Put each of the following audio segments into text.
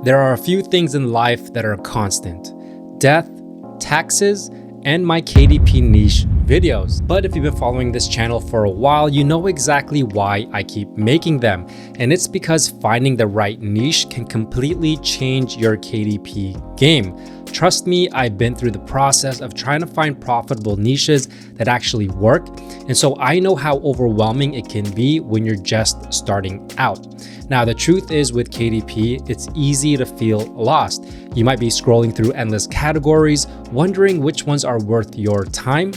There are a few things in life that are constant: death, taxes, and my KDP niche videos. But if you've been following this channel for a while, you know exactly why I keep making them. And it's because finding the right niche can completely change your KDP game. Trust me, I've been through the process of trying to find profitable niches that actually work. And so I know how overwhelming it can be when you're just starting out. Now, the truth is with KDP, it's easy to feel lost. You might be scrolling through endless categories, wondering which ones are worth your time,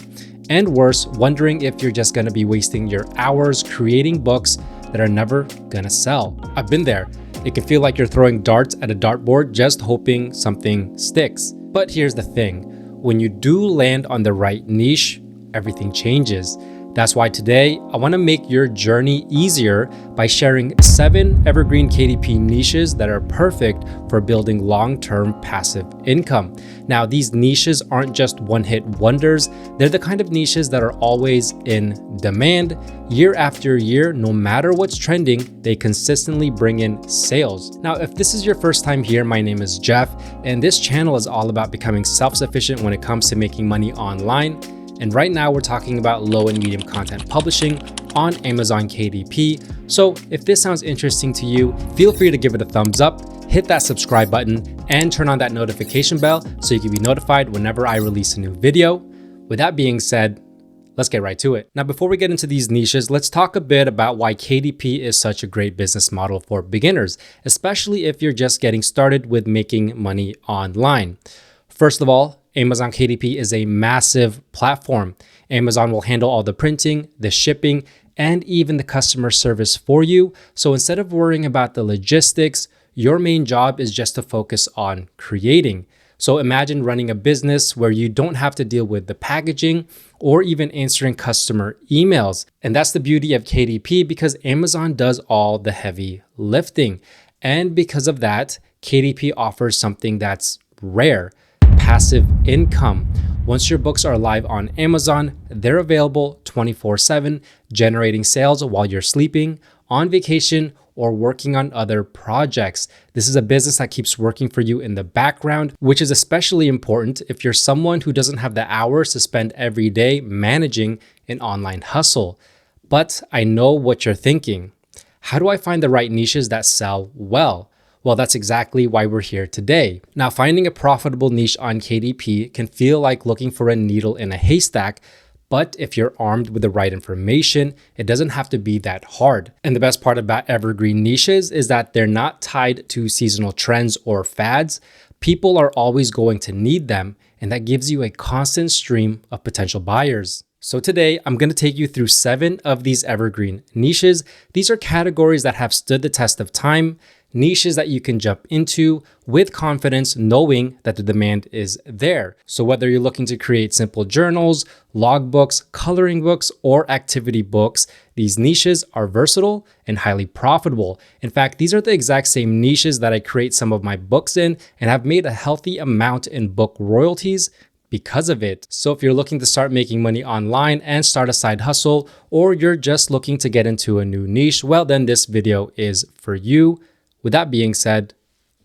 and worse, wondering if you're just gonna be wasting your hours creating books that are never gonna sell. I've been there. It can feel like you're throwing darts at a dartboard just hoping something sticks. But here's the thing, when you do land on the right niche, everything changes. That's why today, I wanna make your journey easier by sharing 7 Evergreen KDP niches that are perfect for building long-term passive income. Now, these niches aren't just one-hit wonders. They're the kind of niches that are always in demand. Year after year, no matter what's trending, they consistently bring in sales. Now, if this is your first time here, my name is Jeff, and this channel is all about becoming self-sufficient when it comes to making money online. And right now we're talking about low and medium content publishing on Amazon KDP. So if this sounds interesting to you, feel free to give it a thumbs up, hit that subscribe button, and turn on that notification bell so you can be notified whenever I release a new video. With that being said, let's get right to it. Now, before we get into these niches, let's talk a bit about why KDP is such a great business model for beginners, especially if you're just getting started with making money online. First of all, Amazon KDP is a massive platform. Amazon will handle all the printing, the shipping, and even the customer service for you. So instead of worrying about the logistics, your main job is just to focus on creating. So imagine running a business where you don't have to deal with the packaging or even answering customer emails. And that's the beauty of KDP because Amazon does all the heavy lifting. And because of that, KDP offers something that's rare: passive income. Once your books are live on Amazon, they're available 24/7, generating sales while you're sleeping, on vacation, or working on other projects. This is a business that keeps working for you in the background, which is especially important if you're someone who doesn't have the hours to spend every day managing an online hustle. But I know what you're thinking. How do I find the right niches that sell well? Well, that's exactly why we're here today. Now, finding a profitable niche on KDP can feel like looking for a needle in a haystack, but if you're armed with the right information, it doesn't have to be that hard. And the best part about evergreen niches is that they're not tied to seasonal trends or fads. People are always going to need them, and that gives you a constant stream of potential buyers. So today, I'm going to take you through 7 of these evergreen niches. These are categories that have stood the test of time, niches that you can jump into with confidence, knowing that the demand is there. So whether you're looking to create simple journals, logbooks, coloring books, or activity books, these niches are versatile and highly profitable. In fact, these are the exact same niches that I create some of my books in and have made a healthy amount in book royalties because of it. So if you're looking to start making money online and start a side hustle, or you're just looking to get into a new niche, well, then this video is for you. With that being said,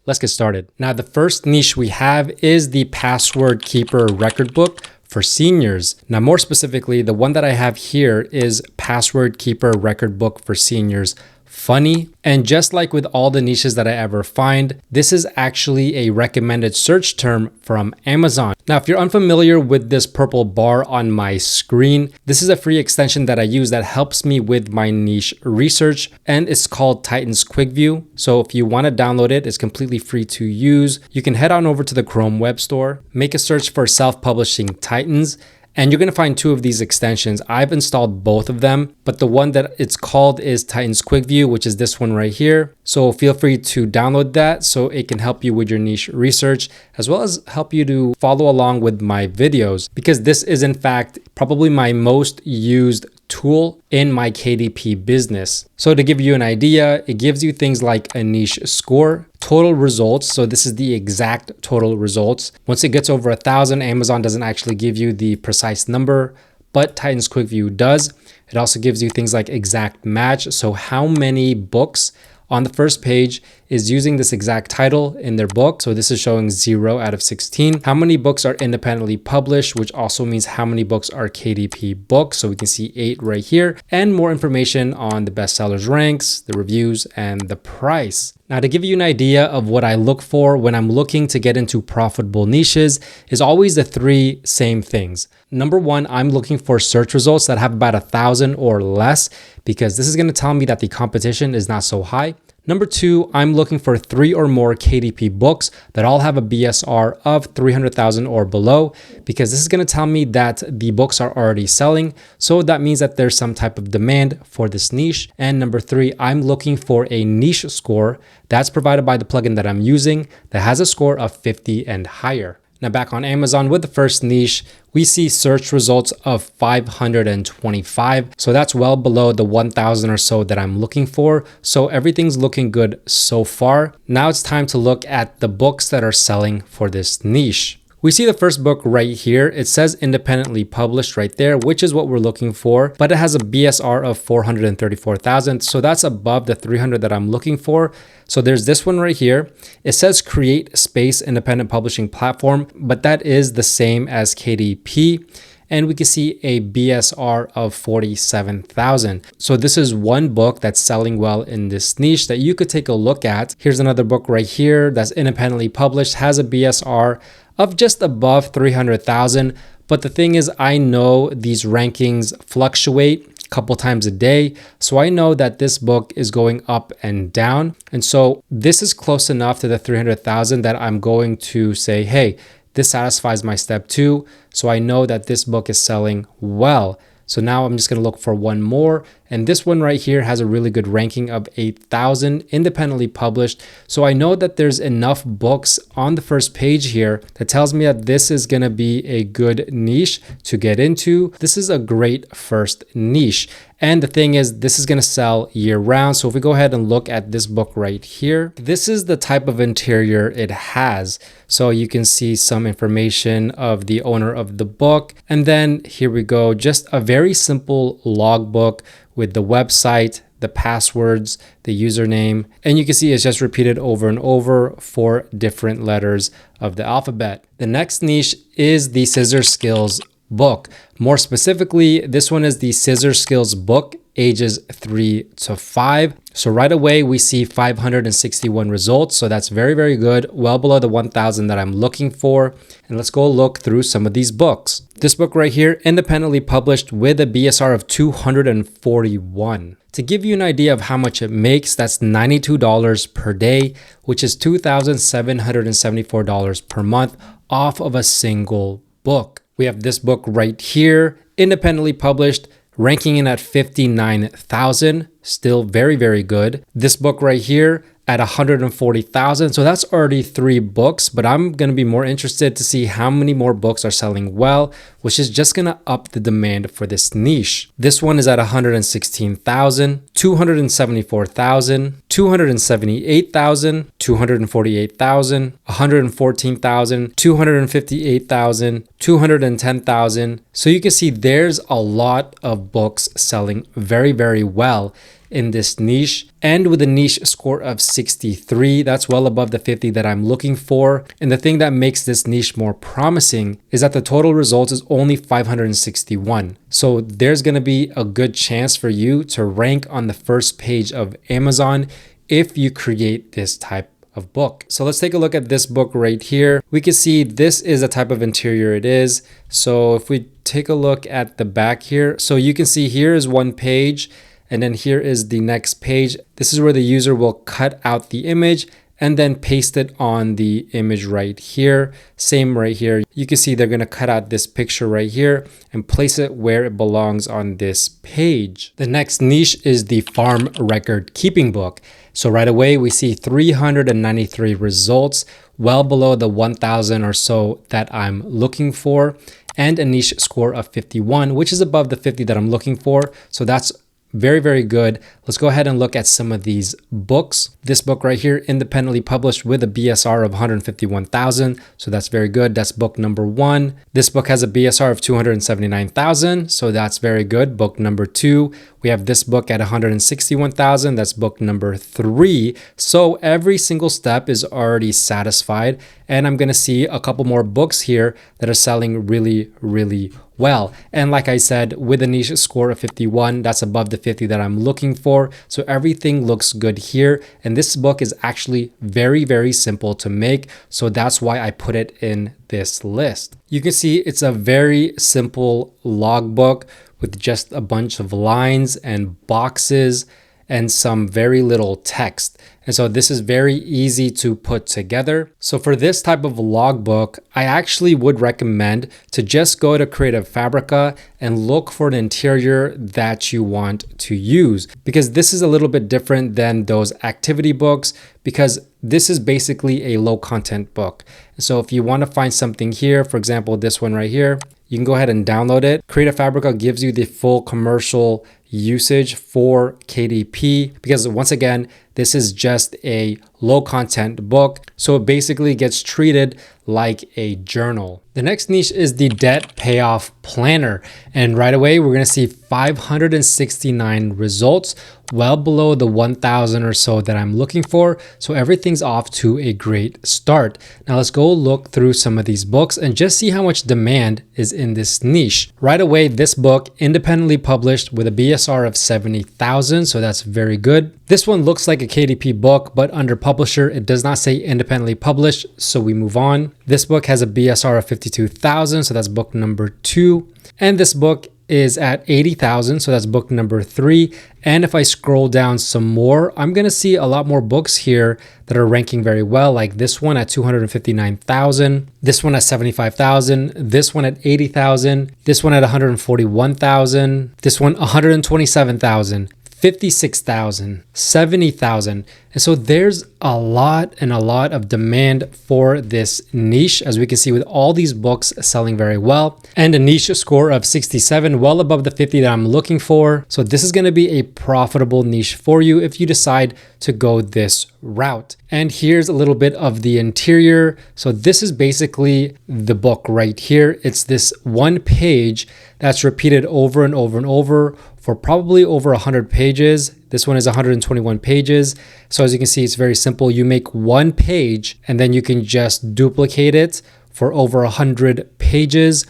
let's get started. Now, the first niche we have is the Password Keeper record book for seniors. Now, more specifically, the one that I have here is Password Keeper record book for seniors funny. And just like with all the niches that I ever find, this is actually a recommended search term from Amazon. Now, if you're unfamiliar with this purple bar on my screen, this is a free extension that I use that helps me with my niche research, and it's called Titan's Quick View. So if you want to download it, it's completely free to use. You can head on over to the Chrome web store, make a search for self-publishing Titans, and you're going to find 2 of these extensions. I've installed both of them, but the one that it's called is Titan's Quick View, which is this one right here. So feel free to download that so it can help you with your niche research, as well as help you to follow along with my videos, because this is in fact probably my most used tool in my KDP business. So to give you an idea, it gives you things like a niche score, total results. So this is the exact total results. Once it gets over 1,000, Amazon doesn't actually give you the precise number, but Titan's Quick View does. It also gives you things like exact match. So how many books on the first page is using this exact title in their book. So this is showing 0 out of 16. How many books are independently published, which also means how many books are KDP books. So we can see 8 right here, and more information on the bestsellers ranks, the reviews, and the price. Now, to give you an idea of what I look for when I'm looking to get into profitable niches is always the 3 same things. Number 1, I'm looking for search results that have about 1,000 or less, because this is going to tell me that the competition is not so high. Number 2, I'm looking for 3 or more KDP books that all have a BSR of 300,000 or below, because this is going to tell me that the books are already selling. So that means that there's some type of demand for this niche. And number 3, I'm looking for a niche score that's provided by the plugin that I'm using that has a score of 50 and higher. Now back on Amazon with the first niche, we see search results of 525. So that's well below the 1,000 or so that I'm looking for. So everything's looking good so far. Now it's time to look at the books that are selling for this niche. We see the first book right here. It says independently published right there, which is what we're looking for, but it has a BSR of 434,000. So that's above the 300 that I'm looking for. So there's this one right here. It says create space independent publishing platform, but that is the same as KDP. And we can see a BSR of 47,000. So this is one book that's selling well in this niche that you could take a look at. Here's another book right here that's independently published, has a BSR of just above 300,000. But the thing is, I know these rankings fluctuate a couple times a day. So I know that this book is going up and down. And so this is close enough to the 300,000 that I'm going to say, hey, this satisfies my step 2. So I know that this book is selling well. So now I'm just going to look for one more. And this one right here has a really good ranking of 8,000, independently published. So I know that there's enough books on the first page here that tells me that this is going to be a good niche to get into. This is a great first niche. And the thing is, this is going to sell year round. So if we go ahead and look at this book right here, this is the type of interior it has. So you can see some information of the owner of the book. And then here we go, just a very simple logbook with the website, the passwords, the username, and you can see it's just repeated over and over 4 different letters of the alphabet. The next niche is the Scissor Skills book. More specifically, this one is the Scissor Skills book, ages 3 to 5. So right away, we see 561 results. So that's very, very good. Well below the 1,000 that I'm looking for. And let's go look through some of these books. This book right here, independently published with a BSR of 241. To give you an idea of how much it makes, that's $92 per day, which is $2,774 per month off of a single book. We have this book right here, independently published, ranking in at 59,000, still very, very good. This book right here at 140,000. So that's already 3 books, but I'm going to be more interested to see how many more books are selling well, which is just going to up the demand for this niche. This one is at 116,000, 274,000, 278,000, 248,000, 114,000, 258,000, 210,000. So you can see there's a lot of books selling very, very well in this niche, and with a niche score of 63, that's well above the 50 that I'm looking for. And the thing that makes this niche more promising is that the total results is only 561. So there's going to be a good chance for you to rank on the first page of Amazon if you create this type of book. So let's take a look at this book right here. We can see this is the type of interior it is. So if we take a look at the back here, so you can see here is one page, and then here is the next page. This is where the user will cut out the image and then paste it on the image right here. Same right here. You can see they're going to cut out this picture right here and place it where it belongs on this page. The next niche is the farm record keeping book. So right away, we see 393 results, well below the 1,000 or so that I'm looking for, and a niche score of 51, which is above the 50 that I'm looking for. So that's very, very good. Let's go ahead and look at some of these books. This book right here, independently published with a BSR of 151,000. So that's very good. That's book number 1. This book has a BSR of 279,000. So that's very good. Book number 2. We have this book at 161,000. That's book number 3. So every single step is already satisfied. And I'm going to see a couple more books here that are selling really, really well. And like I said, with a niche score of 51, that's above the 50 that I'm looking for. So everything looks good here. And this book is actually very, very simple to make. So that's why I put it in this list. You can see it's a very simple logbook with just a bunch of lines and boxes and some very little text. And so this is very easy to put together. So for this type of logbook, I actually would recommend to just go to Creative Fabrica and look for an interior that you want to use, because this is a little bit different than those activity books, because this is basically a low content book. So if you want to find something here, for example, this one right here, you can go ahead and download it. Creative Fabrica gives you the full commercial usage for KDP, because once again, this is just a low content book. So it basically gets treated like a journal. The next niche is the debt payoff planner. And right away, we're going to see 569 results, well below the 1,000 or so that I'm looking for. So everything's off to a great start. Now let's go look through some of these books and just see how much demand is in this niche. Right away, this book independently published with a BSR of 70,000. So that's very good. This one looks like a KDP book, but under publisher, it does not say independently published. So we move on. This book has a BSR of 52,000. So that's book number 2. And this book is at 80,000. So that's book number 3. And if I scroll down some more, I'm going to see a lot more books here that are ranking very well, like this one at 259,000, this one at 75,000, this one at 80,000, this one at 141,000, this one 127,000. 56,000, 70,000. And so there's a lot of demand for this niche, as we can see with all these books selling very well, and a niche score of 67, well above the 50 that I'm looking for. So this is going to be a profitable niche for you if you decide to go this route. And here's a little bit of the interior. So this is basically the book right here. It's this one page that's repeated over and over and over for probably over 100 pages. This one is 121 pages. So as you can see, it's very simple. You make one page and then you can just duplicate it for over 100 pages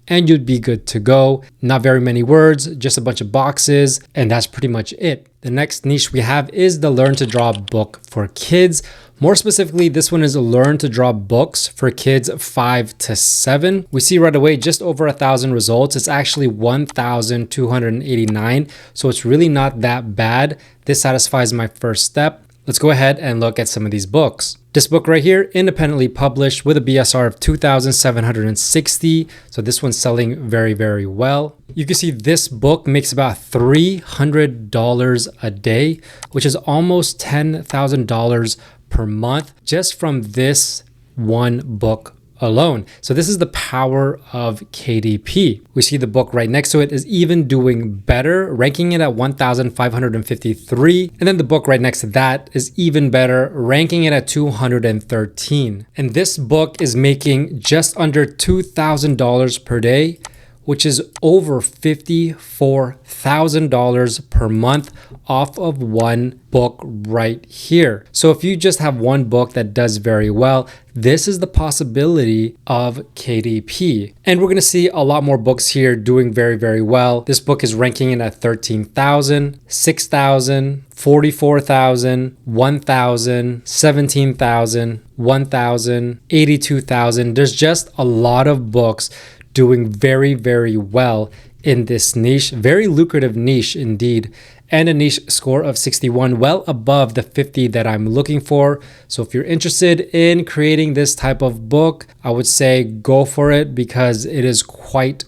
and you'd be good to go. Not very many words, just a bunch of boxes, and that's pretty much it. The next niche we have is the Learn to Draw book for kids. More specifically, this one is a Learn to Draw books for kids 5 to 7. We see right away just over 1,000 results. It's actually 1,289. So it's really not that bad. This satisfies my first step. Let's go ahead and look at some of these books. This book right here, independently published with a BSR of 2,760. So this one's selling very, very well. You can see this book makes about $300 a day, which is almost $10,000 per month just from this one book alone. So this is the power of KDP. We see the book right next to it is even doing better, ranking it at 1,553. And then the book right next to that is even better, ranking it at 213. And this book is making just under $2,000 per day, which is over $54,000 per month off of one book right here. So if you just have one book that does very well, this is the possibility of KDP. And we're going to see a lot more books here doing very, very well. This book is ranking in at 13,000, 6,000, 44,000, 1,000, 17,000, 1,000, 82,000. There's just a lot of books doing very, very well in this niche. Very lucrative niche indeed. And a niche score of 61, well above the 50 that I'm looking for. So if you're interested in creating this type of book, I would say go for it because it is quite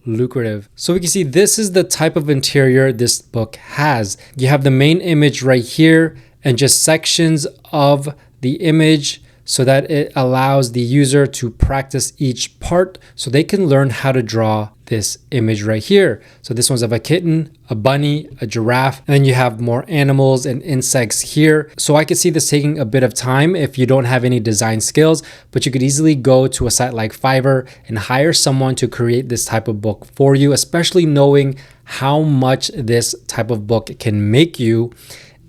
lucrative. So we can see this is the type of interior this book has. You have the main image right here and just sections of the image so that it allows the user to practice each part so they can learn how to draw this image right here. So this one's of a kitten, a bunny, a giraffe, and then you have more animals and insects here. So I could see this taking a bit of time if you don't have any design skills, but you could easily go to a site like Fiverr and hire someone to create this type of book for you, especially knowing how much this type of book can make you.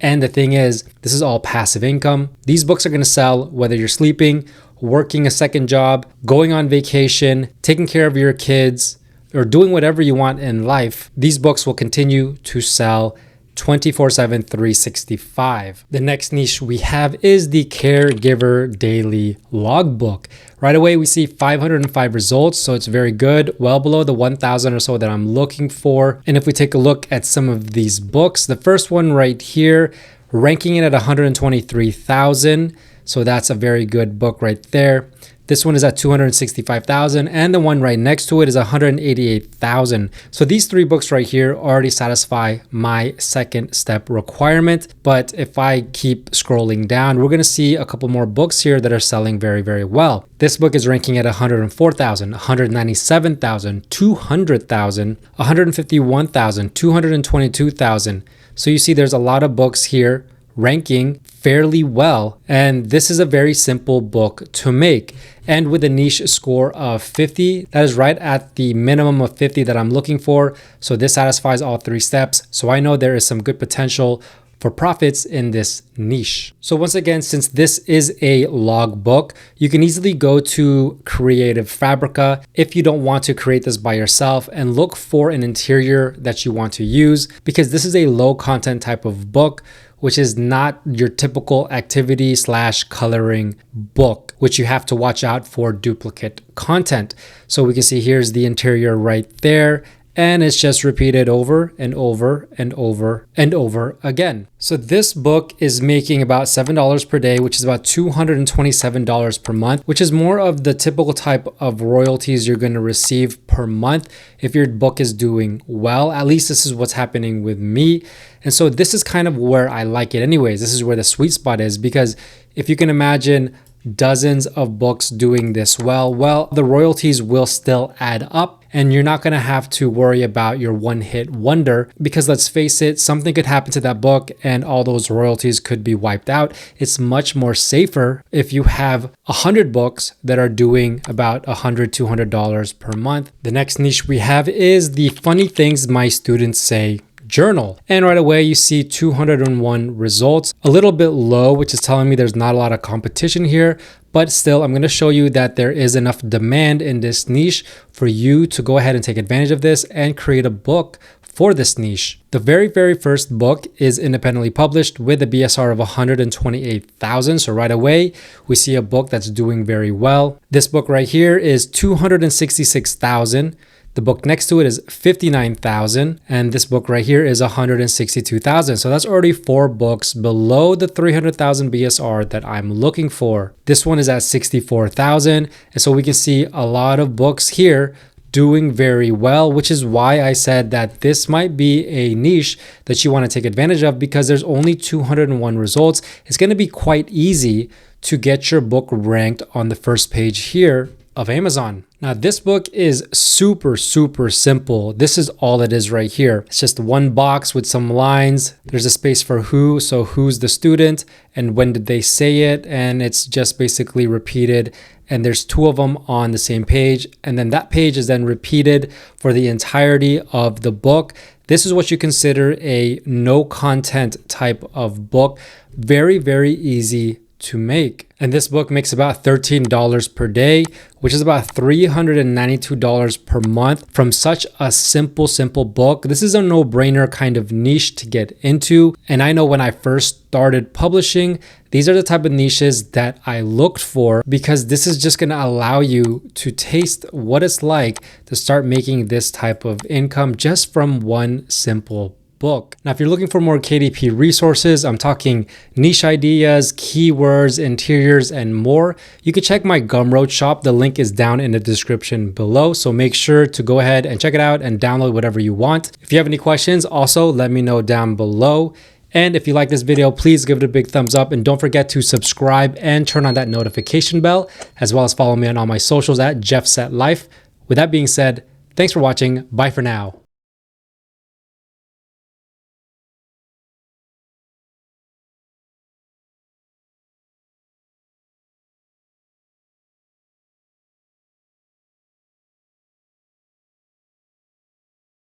And the thing is, this is all passive income. These books are going to sell whether you're sleeping, working a second job, going on vacation, taking care of your kids, or doing whatever you want in life. These books will continue to sell 24/7, 365. The next niche we have is the caregiver daily logbook. Right away, we see 505 results, so it's very good, well below the 1,000 or so that I'm looking for. And if we take a look at some of these books, the first one right here, ranking it at 123,000. So that's a very good book right there. This one is at 265,000, and the one right next to it is 188,000. So these three books right here already satisfy my second step requirement. But if I keep scrolling down, we're going to see a couple more books here that are selling very, very well. This book is ranking at 104,000, 197,000, 200,000, 151,000, 222,000. So you see there's a lot of books here ranking fairly well, and this is a very simple book to make. And with a niche score of 50, that is right at the minimum of 50 that I'm looking for. So this satisfies all three steps. So I know there is some good potential for profits in this niche. So once again, since this is a log book, you can easily go to Creative Fabrica if you don't want to create this by yourself, and look for an interior that you want to use, because this is a low content type of book, which is not your typical activity/coloring book, which you have to watch out for duplicate content. So we can see here's the interior right there, and it's just repeated over and over and over and over again. So this book is making about $7 per day, which is about $227 per month, which is more of the typical type of royalties you're going to receive per month if your book is doing well. At least this is what's happening with me. And so this is kind of where I like it anyways. This is where the sweet spot is, because if you can imagine dozens of books doing this well, the royalties will still add up, and you're not going to have to worry about your one-hit wonder, because let's face it, something could happen to that book and all those royalties could be wiped out. It's much more safer if you have 100 books that are doing about $100, $200 per month. The next niche we have is the funny things my students say journal. And right away you see 201 results, a little bit low, which is telling me there's not a lot of competition here, but still I'm going to show you that there is enough demand in this niche for you to go ahead and take advantage of this and create a book for this niche. The very first book is independently published with a BSR of 128,000. So right away, we see a book that's doing very well. This book right here is 266,000. The book next to it is 59,000, and this book right here is 162,000. So that's already 4 books below the 300,000 BSR that I'm looking for. This one is at 64,000, and so we can see a lot of books here doing very well, which is why I said that this might be a niche that you want to take advantage of, because there's only 201 results. It's going to be quite easy to get your book ranked on the first page here of Amazon. Now this book is super simple. This is all it is right here. It's just one box with some lines. There's a space for who, so who's the student and when did they say it, and it's just basically repeated, and there's 2 of them on the same page, and then that page is then repeated for the entirety of the book. This is what you consider a no content type of book. Very easy to make. And this book makes about $13 per day, which is about $392 per month from such a simple book. This is a no-brainer kind of niche to get into. And I know when I first started publishing, these are the type of niches that I looked for, because this is just going to allow you to taste what it's like to start making this type of income just from one simple book. Now, if you're looking for more KDP resources, I'm talking niche ideas, keywords, interiors, and more, you can check my Gumroad shop. The link is down in the description below. So make sure to go ahead and check it out and download whatever you want. If you have any questions, also let me know down below. And if you like this video, please give it a big thumbs up and don't forget to subscribe and turn on that notification bell, as well as follow me on all my socials at JeffSetLife. With that being said, thanks for watching. Bye for now.